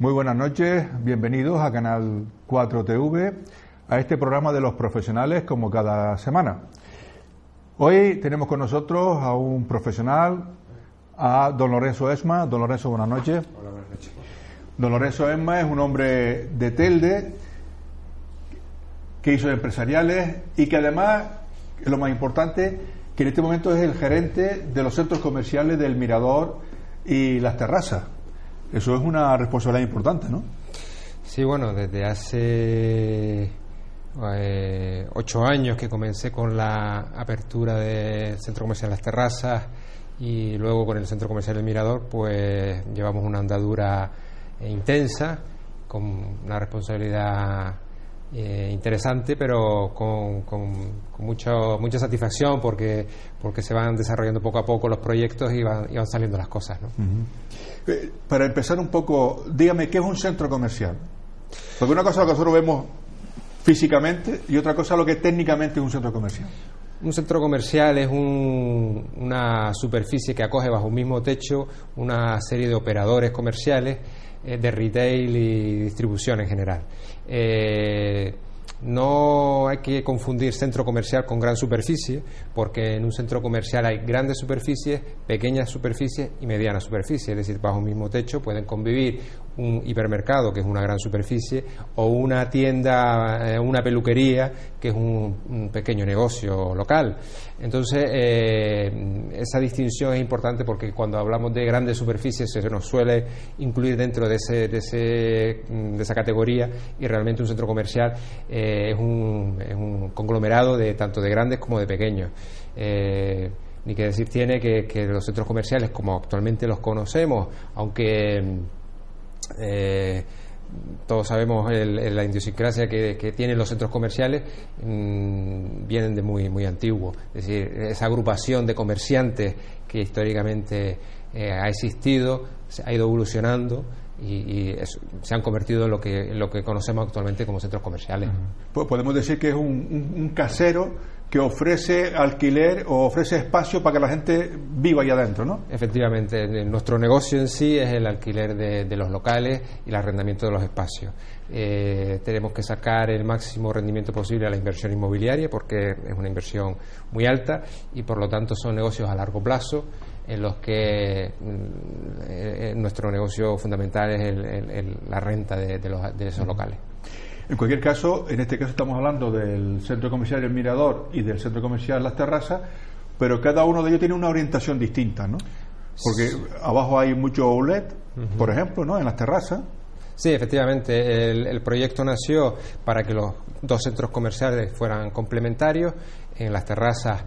Muy buenas noches, bienvenidos a Canal 4 TV, a este programa de los profesionales como cada semana. Hoy tenemos con nosotros a un profesional, a don Lorenzo Esma. Don Lorenzo, buenas noches. Hola, buenas noches. Don Lorenzo Esma es un hombre de Telde que hizo empresariales y que además, lo más importante, que en este momento es el gerente de los centros comerciales del Mirador y Las Terrazas. Eso es una responsabilidad importante, ¿no? Sí, bueno, desde hace 8 años que comencé con la apertura del centro comercial Las Terrazas y luego con el centro comercial El Mirador, pues llevamos una andadura intensa, con una responsabilidad interesante, pero con mucha satisfacción porque se van desarrollando poco a poco los proyectos y van saliendo las cosas, ¿no? Para empezar un poco, dígame, ¿qué es un centro comercial? Porque una cosa es lo que nosotros vemos físicamente y otra cosa es lo que técnicamente es un centro comercial. Un centro comercial es una superficie que acoge bajo un mismo techo una serie de operadores comerciales de retail y distribución en general. No hay que confundir centro comercial con gran superficie, porque en un centro comercial hay grandes superficies, pequeñas superficies y medianas superficies, es decir, bajo un mismo techo pueden convivir un hipermercado, que es una gran superficie, o una tienda, una peluquería, que es un pequeño negocio local. Entonces, esa distinción es importante porque cuando hablamos de grandes superficies se nos suele incluir dentro de esa categoría, y realmente un centro comercial es un conglomerado de tanto de grandes como de pequeños. Ni que decir tiene que los centros comerciales, como actualmente los conocemos, aunque todos sabemos la idiosincrasia que tienen los centros comerciales, vienen de muy antiguo. Es decir, esa agrupación de comerciantes que históricamente ha existido, ha ido evolucionando y se han convertido en lo que conocemos actualmente como centros comerciales. Pues podemos decir que es un casero que ofrece alquiler o ofrece espacio para que la gente viva ahí adentro, ¿no? Efectivamente, nuestro negocio en sí es el alquiler de los locales y el arrendamiento de los espacios. Tenemos que sacar el máximo rendimiento posible a la inversión inmobiliaria porque es una inversión muy alta y por lo tanto son negocios a largo plazo en los que nuestro negocio fundamental es la renta de esos locales. En cualquier caso, en este caso estamos hablando del centro comercial El Mirador y del centro comercial Las Terrazas, pero cada uno de ellos tiene una orientación distinta, ¿no? Porque abajo hay mucho outlet, por ejemplo, ¿no? En Las Terrazas. Sí, efectivamente, el proyecto nació para que los dos centros comerciales fueran complementarios. En Las Terrazas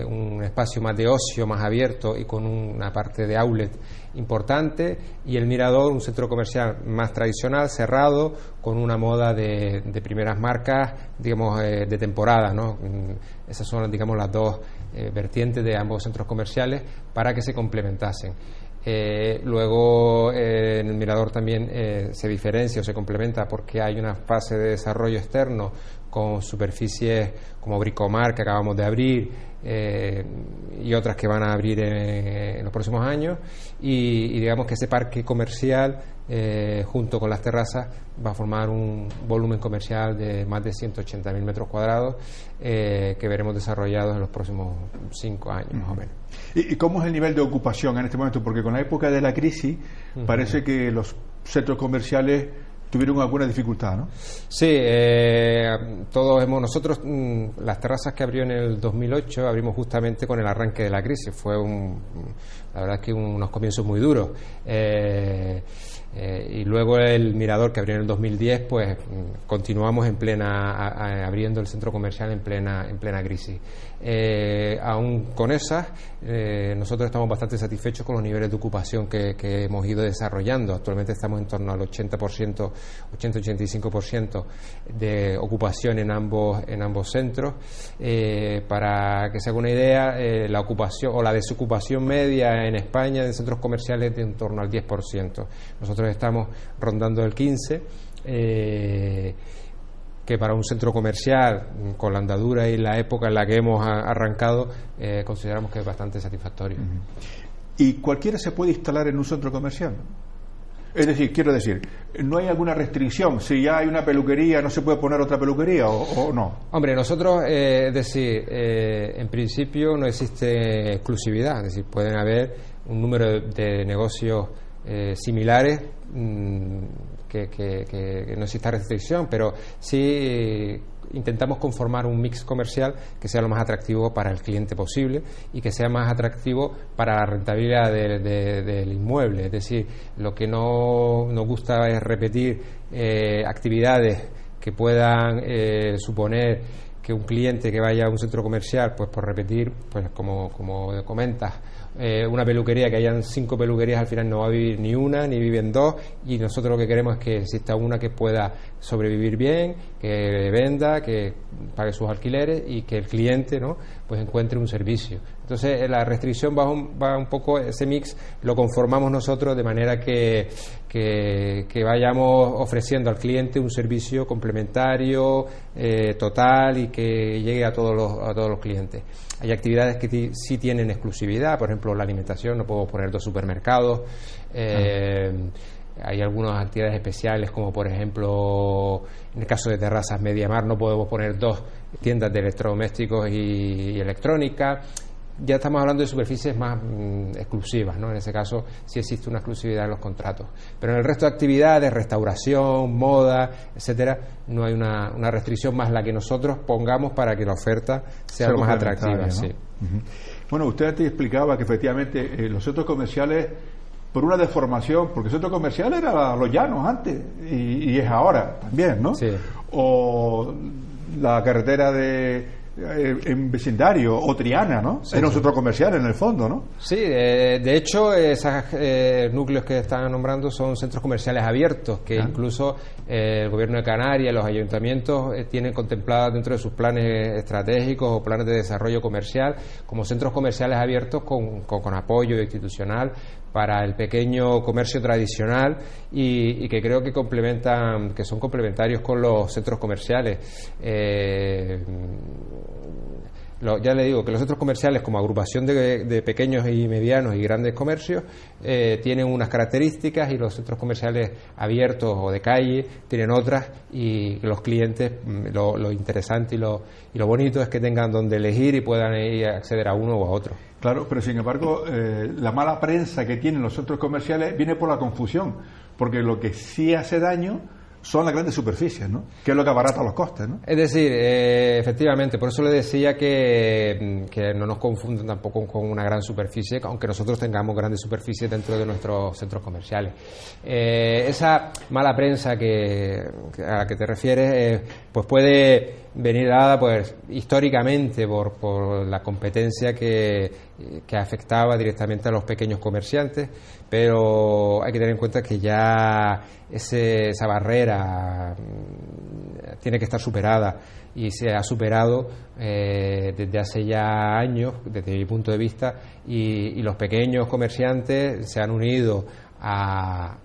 un espacio más de ocio, más abierto y con una parte de outlet importante, y El Mirador un centro comercial más tradicional, cerrado, con una moda de primeras marcas, digamos, de temporada, ¿no? Esas son, digamos, las dos vertientes de ambos centros comerciales para que se complementasen. Luego en El Mirador también se diferencia o se complementa porque hay una fase de desarrollo externo con superficies como Bricomar, que acabamos de abrir, y otras que van a abrir en los próximos años, y digamos que ese parque comercial junto con Las Terrazas va a formar un volumen comercial de más de 180.000 metros cuadrados que veremos desarrollados en los próximos 5 años más o menos. ¿Y cómo es el nivel de ocupación en este momento? Porque con la época de la crisis parece que los centros comerciales tuvieron alguna dificultad, ¿no? Sí, nosotros Las Terrazas, que abrió en el 2008, abrimos justamente con el arranque de la crisis. Fue la verdad es que unos comienzos muy duros. Y luego El Mirador, que abrió en el 2010, pues continuamos abriendo el centro comercial en plena crisis. Aún con esas, nosotros estamos bastante satisfechos con los niveles de ocupación que hemos ido desarrollando. Actualmente estamos en torno al 80-85% de ocupación en ambos centros. Para que se haga una idea, la ocupación o la desocupación media en España en centros comerciales es de en torno al 10%. Nosotros estamos rondando el 15%, que para un centro comercial, con la andadura y la época en la que hemos arrancado, consideramos que es bastante satisfactorio. ¿Y cualquiera se puede instalar en un centro comercial? Es decir, quiero decir, ¿no hay alguna restricción? Si ya hay una peluquería, ¿no se puede poner otra peluquería o no? Hombre, nosotros, es decir, en principio no existe exclusividad, es decir, pueden haber un número de negocios similares, que no exista restricción, pero sí intentamos conformar un mix comercial que sea lo más atractivo para el cliente posible y que sea más atractivo para la rentabilidad del inmueble. Es decir, lo que no nos gusta es repetir actividades que puedan suponer que un cliente que vaya a un centro comercial, pues por repetir, pues como comentas, una peluquería, que hayan 5 peluquerías, al final no va a vivir ni una, ni viven 2, y nosotros lo que queremos es que exista una que pueda sobrevivir bien, que venda, que pague sus alquileres y que el cliente, ¿no?, pues encuentre un servicio. Entonces la restricción va un poco, ese mix lo conformamos nosotros de manera que vayamos ofreciendo al cliente un servicio complementario, total, y que llegue a todos los clientes. Hay actividades que sí tienen exclusividad, por ejemplo la alimentación, no puedo poner 2 supermercados. Hay algunas actividades especiales, como por ejemplo en el caso de Terrazas Mediamar no podemos poner 2 tiendas de electrodomésticos y electrónica. Ya estamos hablando de superficies más exclusivas, ¿no? En ese caso sí existe una exclusividad en los contratos, pero en el resto de actividades, restauración, moda, etcétera, no hay una restricción más la que nosotros pongamos para que la oferta sea lo más atractiva, ¿no? Sí. Uh-huh. Bueno, usted te explicaba que efectivamente los centros comerciales, por una deformación, porque el centro comercial era Los Llanos antes y es ahora también, ¿no? Sí. O la carretera en vecindario, o Triana, ¿no? Sí, era un sí. centro comercial en el fondo, ¿no? Sí, de hecho esos núcleos que están nombrando son centros comerciales abiertos, que incluso el gobierno de Canarias, los ayuntamientos tienen contempladas dentro de sus planes estratégicos o planes de desarrollo comercial como centros comerciales abiertos con apoyo institucional para el pequeño comercio tradicional y que creo que son complementarios con los centros comerciales. Ya le digo que los centros comerciales, como agrupación de pequeños y medianos y grandes comercios, tienen unas características, y los centros comerciales abiertos o de calle tienen otras, y los clientes, lo interesante y lo bonito es que tengan donde elegir y puedan ir a acceder a uno o a otro. Claro, pero sin embargo, la mala prensa que tienen los centros comerciales viene por la confusión, porque lo que sí hace daño son las grandes superficies, ¿no? Que es lo que abarata los costes, ¿no? Es decir, efectivamente, por eso le decía que no nos confundan tampoco con una gran superficie, aunque nosotros tengamos grandes superficies dentro de nuestros centros comerciales. Esa mala prensa a la que te refieres, pues puede venir dada, pues, históricamente por la competencia que afectaba directamente a los pequeños comerciantes, pero hay que tener en cuenta que ya esa barrera tiene que estar superada, y se ha superado desde hace ya años, desde mi punto de vista, y los pequeños comerciantes se han unido a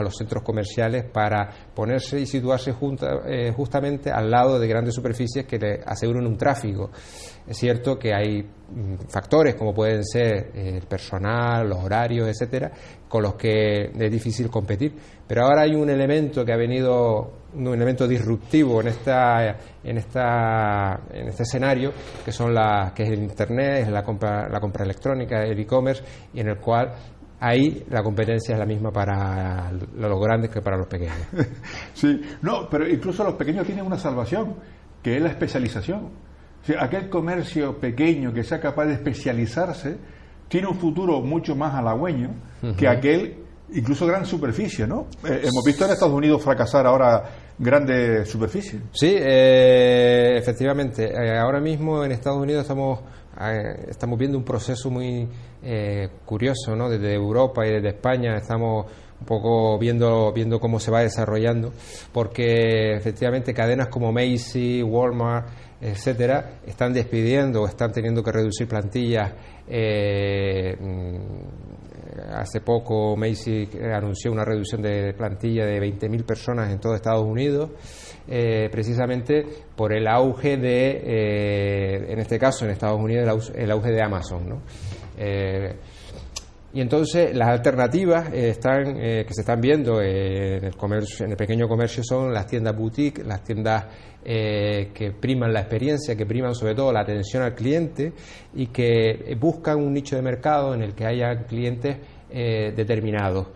los centros comerciales para ponerse y situarse justamente al lado de grandes superficies que le aseguren un tráfico. Es cierto que hay factores como pueden ser el personal, los horarios, etcétera, con los que es difícil competir, pero ahora hay un elemento que ha venido, un elemento disruptivo en este escenario, que es el internet, es la compra electrónica, el e-commerce, y en el cual ahí la competencia es la misma para los grandes que para los pequeños. Sí, no, pero incluso los pequeños tienen una salvación, que es la especialización. O sea, aquel comercio pequeño que sea capaz de especializarse tiene un futuro mucho más halagüeño que aquel, incluso gran superficie, ¿no? Hemos visto en Estados Unidos fracasar ahora grandes superficies. Sí, efectivamente. Ahora mismo en Estados Unidos estamos viendo un proceso muy curioso, ¿no? Desde Europa y desde España estamos un poco viendo cómo se va desarrollando, porque efectivamente cadenas como Macy's, Walmart, etcétera, están despidiendo o están teniendo que reducir plantillas. Hace poco Macy's anunció una reducción de plantilla de 20.000 personas en todo Estados Unidos, precisamente por el auge en este caso en Estados Unidos, el auge de Amazon, ¿no? Y entonces las alternativas que se están viendo en el comercio, en el pequeño comercio, son las tiendas boutique, las tiendas que priman la experiencia, que priman sobre todo la atención al cliente y que buscan un nicho de mercado en el que haya clientes determinados.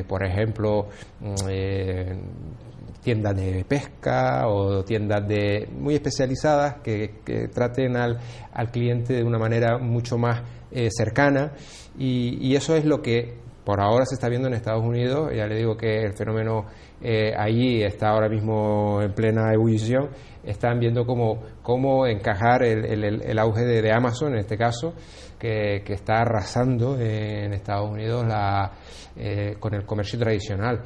Por ejemplo, tiendas de pesca o tiendas muy especializadas que traten al cliente de una manera mucho más cercana, y eso es lo que por ahora se está viendo en Estados Unidos. Ya le digo que el fenómeno allí está ahora mismo en plena ebullición. Están viendo cómo encajar el auge de Amazon, en este caso, que está arrasando en Estados Unidos con el comercio tradicional.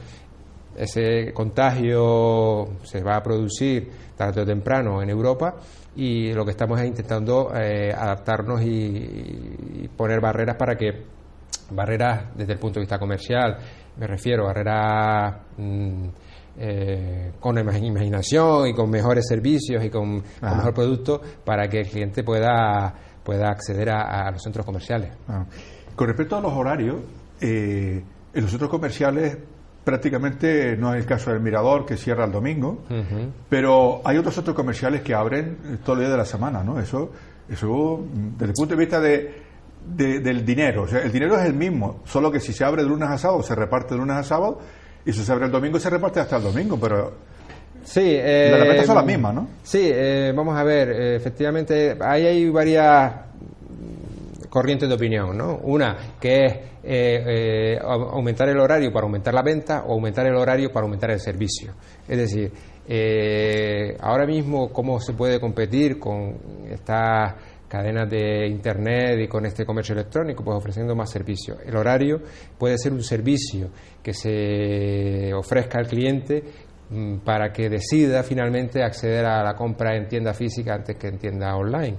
Ese contagio se va a producir tarde o temprano en Europa, y lo que estamos es intentando adaptarnos y poner barreras desde el punto de vista comercial, me refiero a barreras con imaginación y con mejores servicios y con mejor producto, para que el cliente pueda acceder a los centros comerciales. Con respecto a los horarios, en los centros comerciales prácticamente no es el caso del Mirador, que cierra el domingo, pero hay otros centros comerciales que abren todo el día de la semana, ¿no? Eso desde el punto de vista del dinero, o sea, el dinero es el mismo, solo que si se abre de lunes a sábado, se reparte de lunes a sábado, y si se abre el domingo, se reparte hasta el domingo, pero sí, las repartas son las mismas, ¿no? Sí, vamos a ver, efectivamente, ahí hay varias corrientes de opinión, ¿no? Una que es aumentar el horario para aumentar la venta, o aumentar el horario para aumentar el servicio. Es decir, ahora mismo, ¿cómo se puede competir con estas cadenas de internet y con este comercio electrónico? Pues ofreciendo más servicios. El horario puede ser un servicio que se ofrezca al cliente para que decida finalmente acceder a la compra en tienda física antes que en tienda online.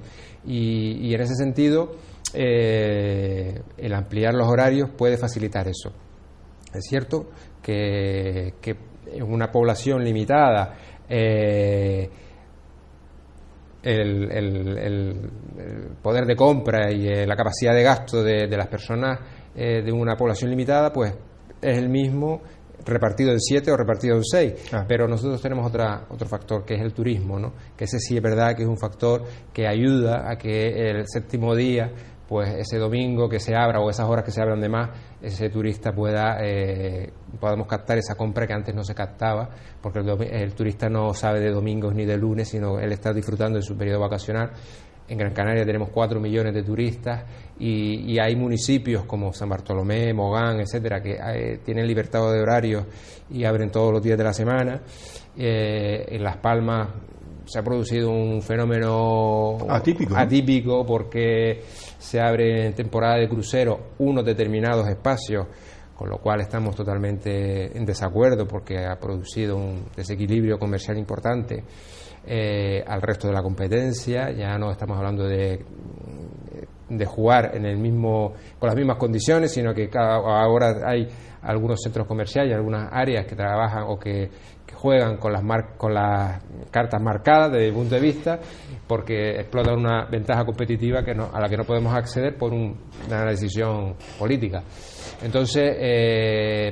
Y en ese sentido, el ampliar los horarios puede facilitar eso. Es cierto que en una población limitada, el poder de compra y la capacidad de gasto de las personas de una población limitada, pues es el mismo repartido en 7 o repartido en 6, pero nosotros tenemos otro factor, que es el turismo, ¿no? Que ese sí es verdad que es un factor que ayuda a que el séptimo día, pues ese domingo que se abra, o esas horas que se abran de más, ese turista podamos captar esa compra que antes no se captaba, porque el turista no sabe de domingos ni de lunes, sino él está disfrutando de su periodo vacacional. En Gran Canaria tenemos 4 millones de turistas, y hay municipios como San Bartolomé, Mogán, etcétera, que tienen libertad de horarios y abren todos los días de la semana. En Las Palmas se ha producido un fenómeno atípico, porque se abre en temporada de crucero unos determinados espacios, con lo cual estamos totalmente en desacuerdo, porque ha producido un desequilibrio comercial importante al resto de la competencia. Ya no estamos hablando de jugar con las mismas condiciones, sino que ahora hay algunos centros comerciales, algunas áreas que trabajan o que juegan con las cartas marcadas desde mi punto de vista, porque explotan una ventaja competitiva a la que no podemos acceder por una decisión política. Entonces,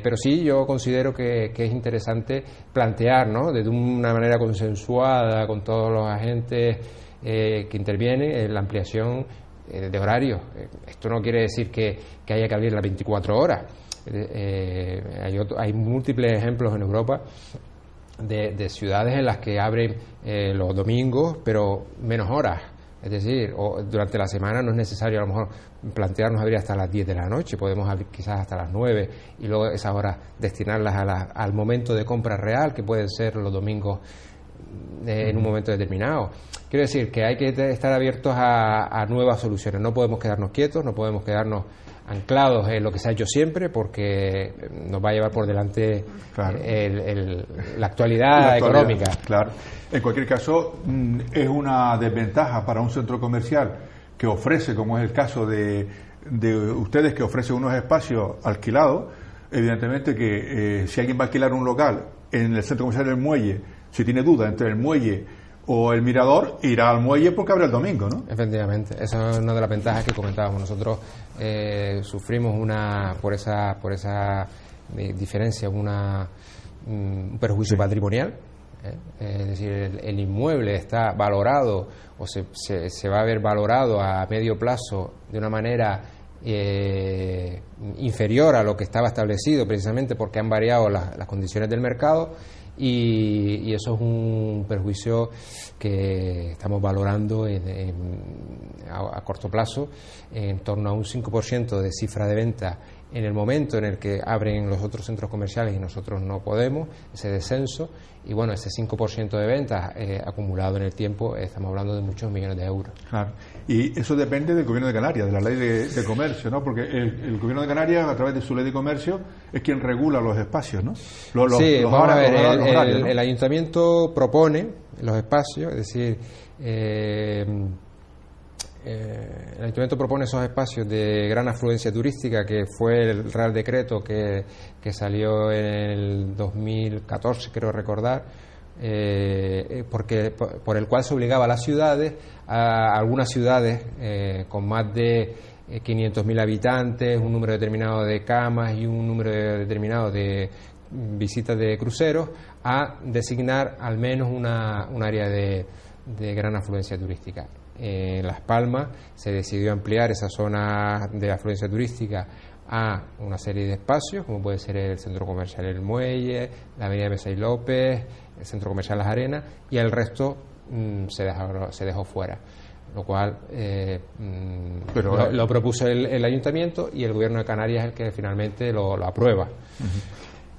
pero sí, yo considero que es interesante plantear, ¿no?, de una manera consensuada con todos los agentes que intervienen, la ampliación de horarios. Esto no quiere decir que haya que abrir las 24 horas. Hay múltiples ejemplos en Europa de ciudades en las que abren los domingos, pero menos horas. Es decir, durante la semana no es necesario a lo mejor plantearnos abrir hasta las 10 de la noche, podemos abrir quizás hasta las 9, y luego esas horas destinarlas al momento de compra real, que pueden ser los domingos en un momento determinado. Quiero decir que hay que estar abiertos a nuevas soluciones. No podemos quedarnos quietos, no podemos quedarnos anclados en lo que se ha hecho siempre, porque nos va a llevar por delante la actualidad económica. Claro. En cualquier caso, es una desventaja para un centro comercial que ofrece, como es el caso de ustedes, que ofrecen unos espacios alquilados. Evidentemente que si alguien va a alquilar un local en el centro comercial del Muelle, si tiene duda entre el Muelle o el Mirador irá al muelle porque abre el domingo, ¿no? Efectivamente, esa es una de las ventajas que comentábamos. Nosotros sufrimos por esa diferencia un perjuicio patrimonial. Es decir, el inmueble está valorado o se va a ver valorado a medio plazo de una manera inferior a lo que estaba establecido, precisamente porque han variado las condiciones del mercado, y eso es un perjuicio que estamos valorando a corto plazo en torno a un 5% de cifra de venta en el momento en el que abren los otros centros comerciales y nosotros no podemos, ese descenso, y bueno, ese 5% de ventas acumulado en el tiempo, estamos hablando de muchos millones de euros. Claro, y eso depende del Gobierno de Canarias, de la ley de comercio, ¿no? Porque el Gobierno de Canarias, a través de su ley de comercio, es quien regula los espacios, ¿no? Vamos a ver, horarios, ¿no? El Ayuntamiento propone los espacios, es decir, el Ayuntamiento propone esos espacios de gran afluencia turística, que fue el Real Decreto que salió en el 2014, creo recordar, por el cual se obligaba a las ciudades, a algunas ciudades con más de 500.000 habitantes, un número determinado de camas y un número determinado de visitas de cruceros, a designar al menos un área de gran afluencia turística. En Las Palmas se decidió ampliar esa zona de afluencia turística a una serie de espacios, como puede ser el centro comercial El Muelle, la avenida Mesa y López, el centro comercial Las Arenas, y el resto se dejó fuera, lo cual lo propuso el Ayuntamiento, y el Gobierno de Canarias es el que finalmente lo aprueba.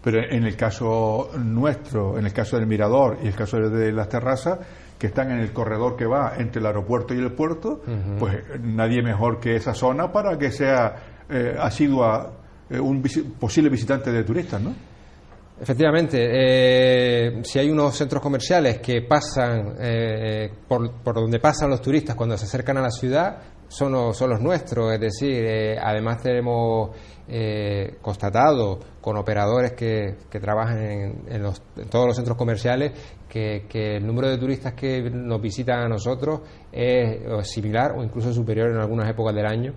Pero en el caso nuestro, en el caso del Mirador y el caso de las terrazas, que están en el corredor que va entre el aeropuerto y el puerto, pues nadie mejor que esa zona para que sea asidua un posible visitante de turistas, ¿no? Efectivamente, si hay unos centros comerciales que pasan por donde pasan los turistas cuando se acercan a la ciudad, son los nuestros. Es decir, además tenemos constatado con operadores que trabajan en todos los centros comerciales que el número de turistas que nos visitan a nosotros es similar o incluso superior en algunas épocas del año.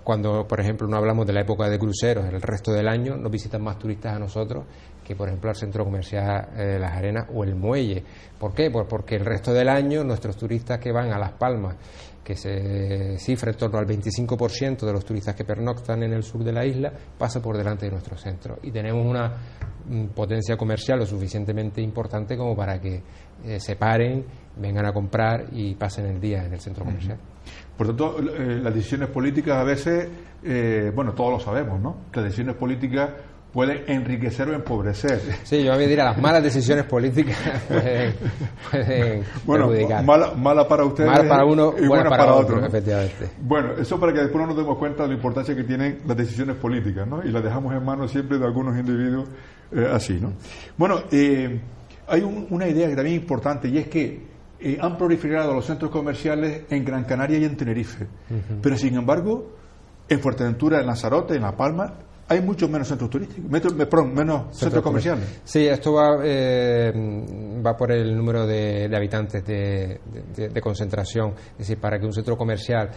Cuando, por ejemplo, no hablamos de la época de cruceros, el resto del año nos visitan más turistas a nosotros que, por ejemplo, al centro comercial Las Arenas o el Muelle. ¿Por qué? Pues porque el resto del año nuestros turistas que van a Las Palmas, que se cifra en torno al 25% de los turistas que pernoctan en el sur de la isla, pasa por delante de nuestro centro, y tenemos una potencia comercial lo suficientemente importante como para que se paren, vengan a comprar y pasen el día en el centro comercial. Por tanto, las decisiones políticas a veces, bueno, todos lo sabemos, ¿no? Las decisiones políticas pueden enriquecer o empobrecer. Sí, yo me diría, las malas decisiones políticas pueden perjudicar. Mala para ustedes, mala para uno y buena para otros, ¿no? Efectivamente. Bueno, eso para que después no nos demos cuenta de la importancia que tienen las decisiones políticas, ¿no? Y las dejamos en manos siempre de algunos individuos así, ¿no? Bueno, hay una idea que también es importante, y es que han proliferado los centros comerciales en Gran Canaria y en Tenerife, pero sin embargo en Fuerteventura, en Lanzarote, en La Palma hay muchos menos centros turísticos, menos centros comerciales. Sí, esto va por el número de habitantes de concentración. Es decir, para que un centro comercial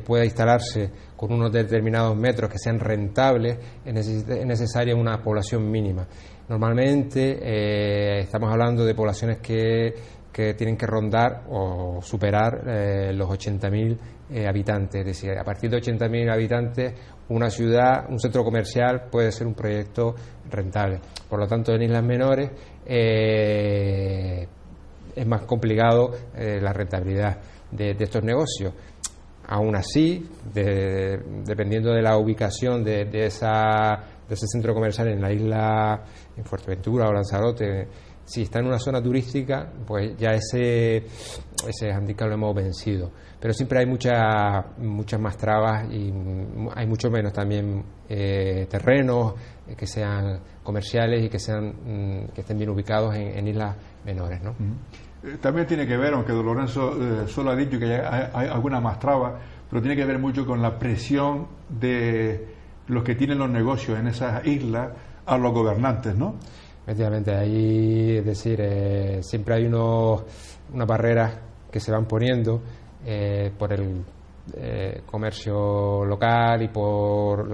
pueda instalarse con unos determinados metros que sean rentables, es necesaria una población mínima. Normalmente estamos hablando de poblaciones que tienen que rondar o superar los 80.000 habitantes. Es decir, a partir de 80.000 habitantes, una ciudad, un centro comercial puede ser un proyecto rentable. Por lo tanto, en islas menores es más complicado la rentabilidad de estos negocios. Aún así, dependiendo de la ubicación de ese centro comercial en la isla, en Fuerteventura o Lanzarote, si está en una zona turística, pues ya ese handicap lo hemos vencido. Pero siempre hay muchas más trabas, y hay mucho menos también terrenos que sean comerciales y que estén bien ubicados en islas menores, ¿no? También tiene que ver, aunque don Lorenzo solo ha dicho que hay alguna más traba, pero tiene que ver mucho con la presión de los que tienen los negocios en esas islas a los gobernantes, ¿no? Efectivamente, ahí, es decir, siempre hay unas barreras que se van poniendo por el comercio local y por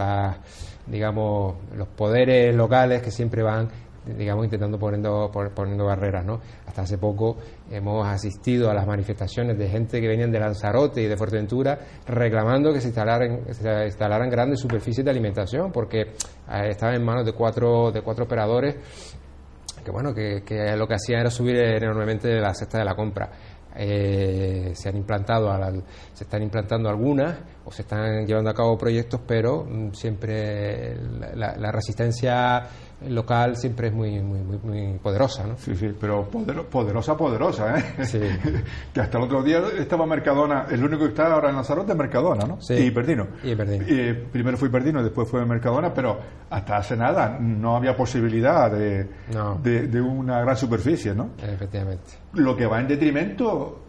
digamos, los poderes locales que siempre van, digamos, intentando poniendo barreras, ¿no? Hasta hace poco hemos asistido a las manifestaciones de gente que venían de Lanzarote y de Fuerteventura reclamando que se instalaran grandes superficies de alimentación, porque estaban en manos de cuatro operadores que, bueno, que lo que hacían era subir enormemente la cesta de la compra. Se están implantando algunas, o se están llevando a cabo proyectos, pero siempre la resistencia local siempre es muy poderosa, ¿no? Sí, pero poderosa, ¿eh? Sí. Que hasta el otro día estaba Mercadona, el único que está ahora en Lanzarote es Mercadona, ¿no? Sí. Y Pardino. Primero fue Pardino, después fue Mercadona, pero hasta hace nada no había posibilidad de una gran superficie, ¿no? Efectivamente. Lo que va en detrimento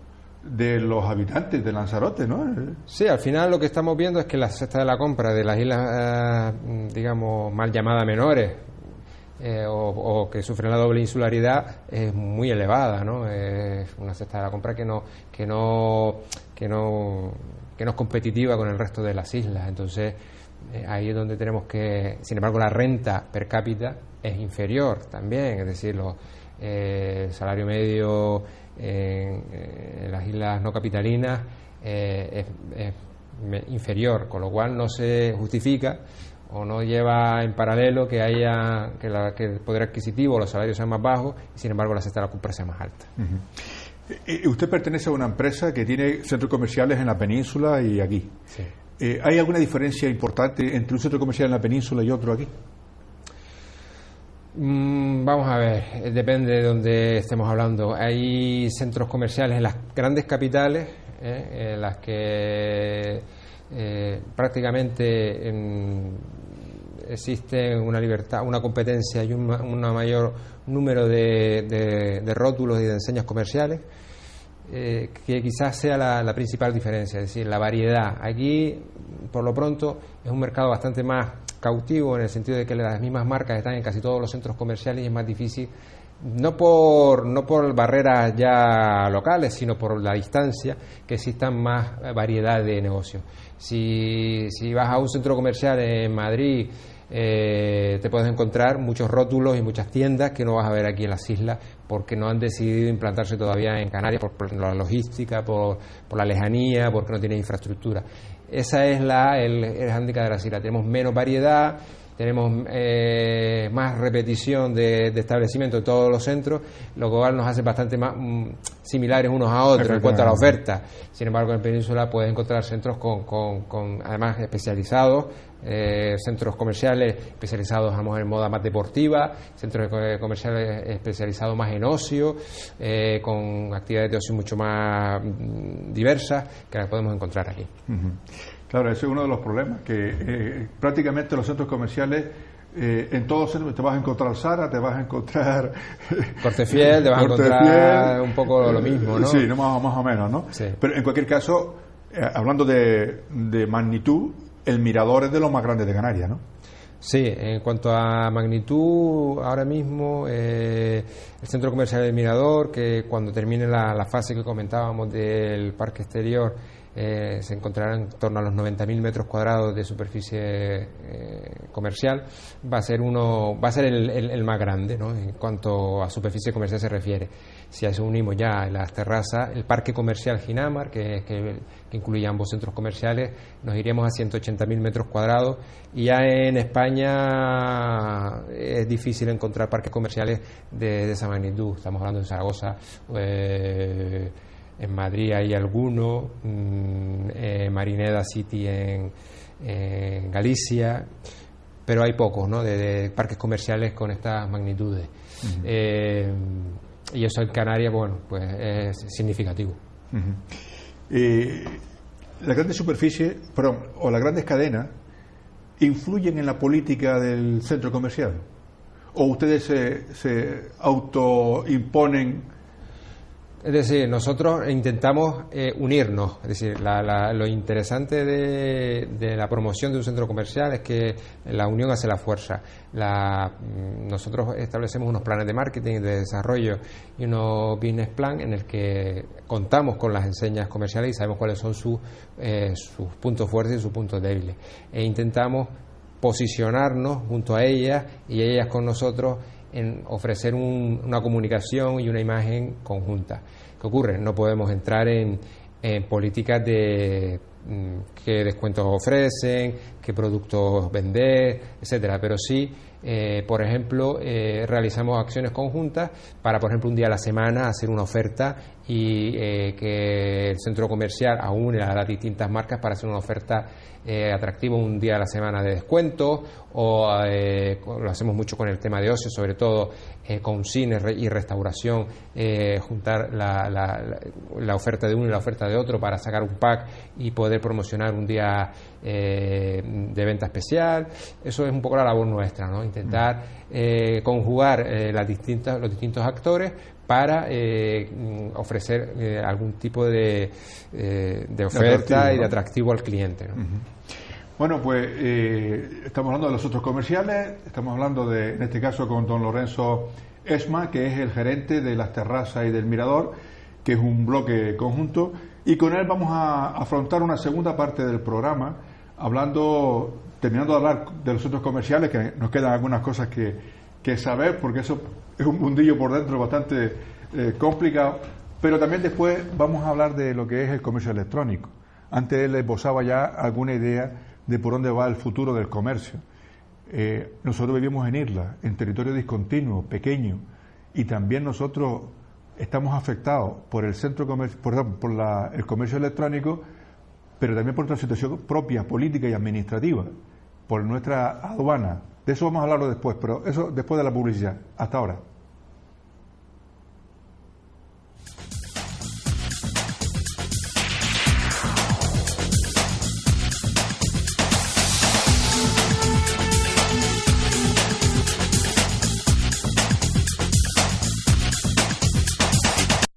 de los habitantes de Lanzarote, ¿no? Sí, al final lo que estamos viendo es que la cesta de la compra de las islas, digamos, mal llamadas menores, o que sufren la doble insularidad, es muy elevada, ¿no? Es una cesta de la compra que no es competitiva con el resto de las islas. Entonces ahí es donde tenemos que, sin embargo, la renta per cápita es inferior también, es decir, el salario medio en las islas no capitalinas es inferior, con lo cual no se justifica o no lleva en paralelo que el poder adquisitivo, los salarios sean más bajos y sin embargo la cesta de la compra sea más alta. Uh-huh. Usted pertenece a una empresa que tiene centros comerciales en la península y aquí. Sí. ¿Hay alguna diferencia importante entre un centro comercial en la península y otro aquí? Vamos a ver, depende de donde estemos hablando. Hay centros comerciales en las grandes capitales, en las que prácticamente existe una libertad, una competencia y un mayor número de rótulos y de enseñas comerciales, que quizás sea la principal diferencia, es decir, la variedad. Aquí, por lo pronto, es un mercado bastante más cautivo, en el sentido de que las mismas marcas están en casi todos los centros comerciales y es más difícil, no por barreras ya locales, sino por la distancia, que existan más variedad de negocios. Si vas a un centro comercial en Madrid, te puedes encontrar muchos rótulos y muchas tiendas que no vas a ver aquí en las islas, porque no han decidido implantarse todavía en Canarias por la logística, por la lejanía, porque no tienen infraestructura. Esa es el hándicap de las islas. Tenemos menos variedad, tenemos más repetición de establecimientos en todos los centros, lo cual nos hace bastante más similares unos a otros en cuanto a la oferta. Sin embargo, en Península puedes encontrar centros con además especializados, centros comerciales especializados a lo mejor en moda más deportiva, centros comerciales especializados más en ocio, con actividades de ocio mucho más diversas, que las podemos encontrar aquí. Uh-huh. Claro, ese es uno de los problemas, que prácticamente los centros comerciales, en todos los centros te vas a encontrar Zara, te vas a encontrar Cortefiel, te vas a encontrar un poco lo mismo, ¿no? Sí, más o menos, ¿no? Sí. Pero en cualquier caso, hablando de magnitud, el Mirador es de los más grandes de Canarias, ¿no? Sí, en cuanto a magnitud, ahora mismo el centro comercial del Mirador, que cuando termine la fase que comentábamos del parque exterior, se encontrará en torno a los 90.000 metros cuadrados de superficie comercial. Va a ser el más grande, ¿no? En cuanto a superficie comercial se refiere. Si a eso unimos ya las terrazas, el parque comercial Ginamar, que incluye ambos centros comerciales, nos iríamos a 180.000 metros cuadrados, y ya en España es difícil encontrar parques comerciales de esa magnitud. Estamos hablando de Zaragoza, en Madrid hay alguno, Marineda City en Galicia, pero hay pocos, ¿no?, de parques comerciales con estas magnitudes. Uh-huh. Y eso en Canarias, bueno, pues es significativo. Uh-huh. Las grandes superficies, o las grandes cadenas, ¿influyen en la política del centro comercial? ¿O ustedes se autoimponen Es decir, nosotros intentamos unirnos. Es decir, lo interesante de la promoción de un centro comercial es que la unión hace la fuerza. Nosotros establecemos unos planes de marketing, de desarrollo y unos business plan en el que contamos con las enseñas comerciales y sabemos cuáles son sus puntos fuertes y sus puntos débiles. E intentamos posicionarnos junto a ellas y ellas con nosotros en ofrecer una comunicación y una imagen conjunta. ¿Qué ocurre? No podemos entrar en políticas de qué descuentos ofrecen, qué productos vender, etcétera, pero sí, por ejemplo, realizamos acciones conjuntas para, por ejemplo, un día a la semana hacer una oferta y que el centro comercial aúne a las distintas marcas para hacer una oferta atractiva un día a la semana de descuento, o lo hacemos mucho con el tema de ocio, sobre todo con cines y restauración, juntar la oferta de uno y la oferta de otro para sacar un pack y poder promocionar un día de venta especial. Eso es un poco la labor nuestra, ¿no? Intentar conjugar los distintos actores para ofrecer algún tipo de oferta y de atractivo al cliente, ¿no? Bueno, pues estamos hablando de los centros comerciales, estamos hablando en este caso con don Lorenzo Esma, que es el gerente de las terrazas y del Mirador, que es un bloque conjunto, y con él vamos a afrontar una segunda parte del programa, terminando de hablar de los centros comerciales, que nos quedan algunas cosas que saber, porque eso es un mundillo por dentro bastante complicado, pero también después vamos a hablar de lo que es el comercio electrónico. Antes él esbozaba ya alguna idea de por dónde va el futuro del comercio. Nosotros vivimos en islas, en territorio discontinuo, pequeño, y también nosotros estamos afectados por el el comercio electrónico, pero también por otra situación propia, política y administrativa, por nuestra aduana. De eso vamos a hablarlo después, pero eso después de la publicidad. Hasta ahora.